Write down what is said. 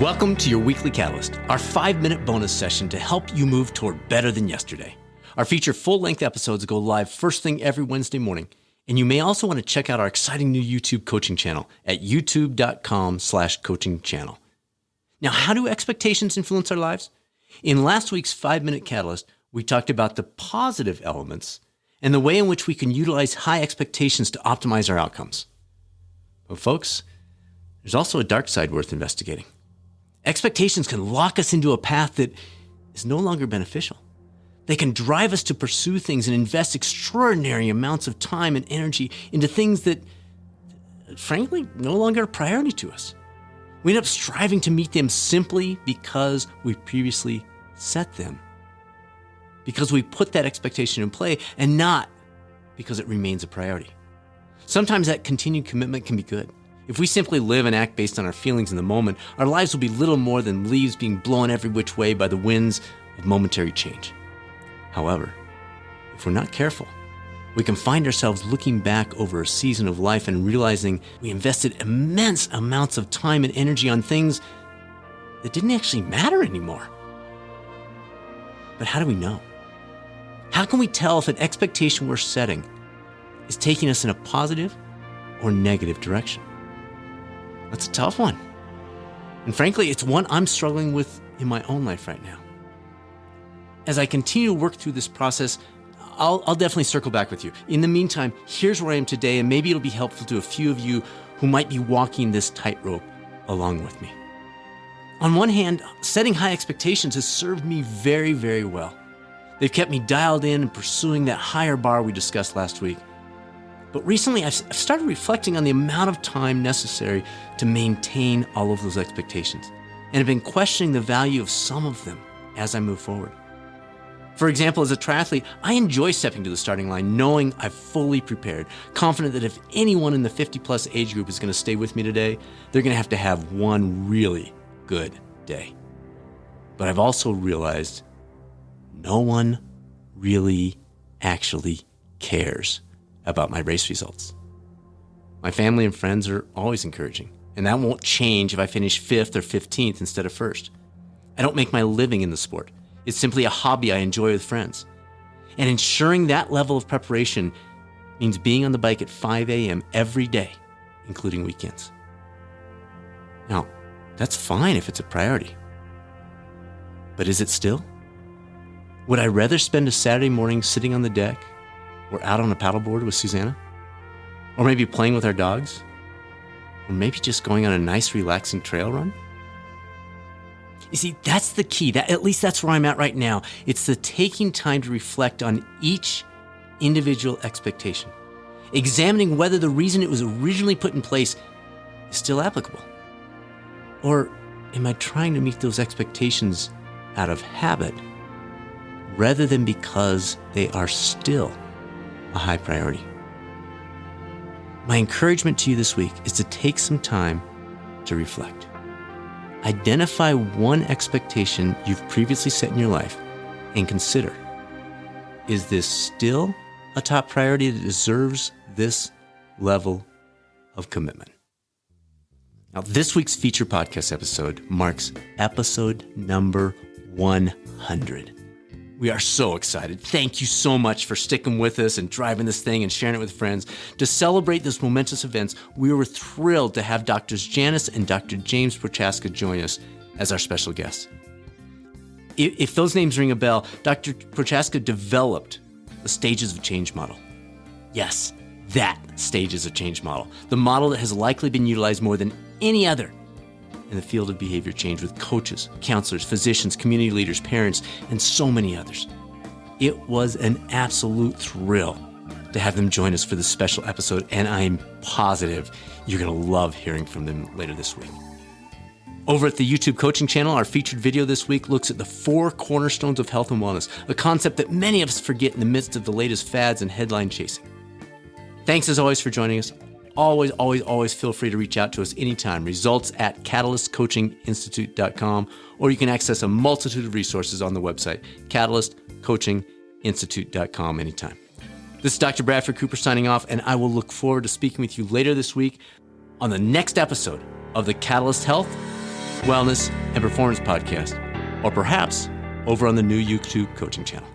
Welcome to your Weekly Catalyst, our 5-minute bonus session to help you move toward better than yesterday. Our feature full-length episodes go live first thing every Wednesday morning, and you may also want to check out our exciting new YouTube coaching channel at youtube.com/coaching channel. Now, how do expectations influence our lives? In last week's 5-minute Catalyst, we talked about the positive elements and the way in which we can utilize high expectations to optimize our outcomes. But folks, there's also a dark side worth investigating. Expectations can lock us into a path that is no longer beneficial. They can drive us to pursue things and invest extraordinary amounts of time and energy into things that, frankly, no longer are a priority to us. We end up striving to meet them simply because we previously set them. Because we put that expectation in play and not because it remains a priority. Sometimes that continued commitment can be good. If we simply live and act based on our feelings in the moment, our lives will be little more than leaves being blown every which way by the winds of momentary change. However, if we're not careful, we can find ourselves looking back over a season of life and realizing we invested immense amounts of time and energy on things that didn't actually matter anymore. But how do we know? How can we tell if an expectation we're setting is taking us in a positive or negative direction? That's a tough one. And frankly, it's one I'm struggling with in my own life right now. As I continue to work through this process, I'll definitely circle back with you. In the meantime, here's where I am today, and maybe it'll be helpful to a few of you who might be walking this tightrope along with me. On one hand, setting high expectations has served me very, very well. They've kept me dialed in and pursuing that higher bar we discussed last week. But recently, I've started reflecting on the amount of time necessary to maintain all of those expectations, and have been questioning the value of some of them as I move forward. For example, as a triathlete, I enjoy stepping to the starting line knowing I've fully prepared, confident that if anyone in the 50-plus age group is going to stay with me today, they're going to have one really good day. But I've also realized no one really actually cares about my race results. My family and friends are always encouraging, and that won't change if I finish 5th or 15th instead of 1st. I don't make my living in the sport. It's simply a hobby I enjoy with friends. And ensuring that level of preparation means being on the bike at 5 a.m. every day, including weekends. Now, that's fine if it's a priority. But is it still? Would I rather spend a Saturday morning sitting on the deck or out on a paddleboard with Susanna? Or maybe playing with our dogs? Or maybe just going on a nice, relaxing trail run? You see, that's the key. At least that's where I'm at right now. It's the taking time to reflect on each individual expectation, examining whether the reason it was originally put in place is still applicable. Or am I trying to meet those expectations out of habit rather than because they are still a high priority? My encouragement to you this week is to take some time to reflect. Identify one expectation you've previously set in your life and consider, is this still a top priority that deserves this level of commitment? Now, this week's feature podcast episode marks episode number 100. We are so excited. Thank you so much for sticking with us and driving this thing and sharing it with friends. To celebrate this momentous event, we were thrilled to have Drs. Janice and Dr. James Prochaska join us as our special guests. If those names ring a bell, Dr. Prochaska developed the Stages of Change model. Yes, that Stages of Change model. The model that has likely been utilized more than any other in the field of behavior change with coaches, counselors, physicians, community leaders, parents, and so many others. It was an absolute thrill to have them join us for this special episode, and I'm positive you're going to love hearing from them later this week. Over at the YouTube coaching channel, our featured video this week looks at the 4 cornerstones of health and wellness, a concept that many of us forget in the midst of the latest fads and headline chasing. Thanks as always for joining us. Always feel free to reach out to us anytime. Results at catalystcoachinginstitute.com, or you can access a multitude of resources on the website, catalystcoachinginstitute.com anytime. This is Dr. Bradford Cooper signing off, and I will look forward to speaking with you later this week on the next episode of the Catalyst Health wellness, and performance podcast, or perhaps over on the new YouTube coaching channel.